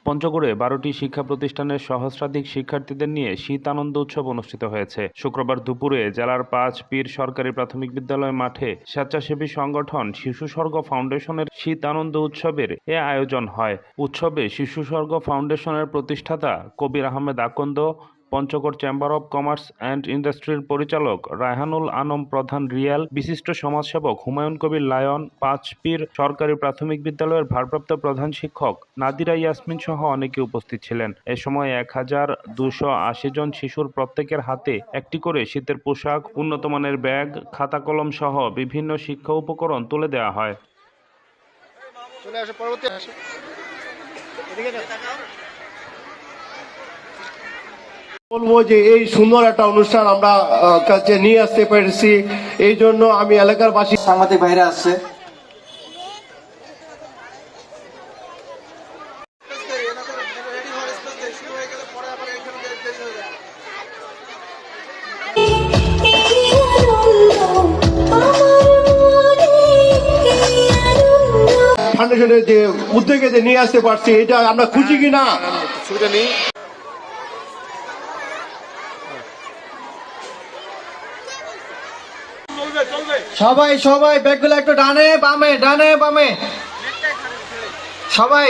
পঞ্চগড়ে ১২টি শিক্ষা প্রতিষ্ঠানের সহস্রাধিক শিক্ষার্থীদের নিয়ে শীত আনন্দ উৎসব অনুষ্ঠিত হয়েছে। শুক্রবার দুপুরে জেলার ৫ পীর সরকারি প্রাথমিক বিদ্যালয় মাঠে স্বেচ্ছাসেবী সংগঠন শিশু স্বর্গ ফাউন্ডেশনের শীত আনন্দ উৎসবের এ আয়োজন হয়। উৎসবে শিশু স্বর্গ ফাউন্ডেশনের প্রতিষ্ঠাতা Kabir Ahmed Akanda, Panchagarh chamber of commerce and ইন্ডাস্ট্রির পরিচালক রায়হানুল আনম প্রধান রিয়াল, বিশিষ্ট সমাজসেবক হুমায়ুন কবির লায়ন, ৫ পীর সরকারি প্রাথমিক বিদ্যালয়ের ভারপ্রাপ্ত প্রধান শিক্ষক নাদিরা ইয়াসমিন সহ অনেকে উপস্থিত ছিলেন। এ সময় ১,২৮০ জন শিশুর প্রত্যেকের হাতে একটি করে শীতের পোশাক, উন্নতমানের ব্যাগ, খাতা কলম সহ বিভিন্ন শিক্ষা উপকরণ তুলে দেওয়া হয়। বলবো যে এই সুন্দর একটা অনুষ্ঠান আমরা কাছে নিয়ে আসতে পেরেছি, এই জন্য আমি এলাকার বাসী সাংবাদিক ভাইরা আসছে। ফাউন্ডেশনের যে উদ্যোগে যে নিয়ে আসতে পারছি, এটা আমরা খুশি কিনা? সবাই সবাই ব্যাগগুলো একটু ডানে বামে সবাই।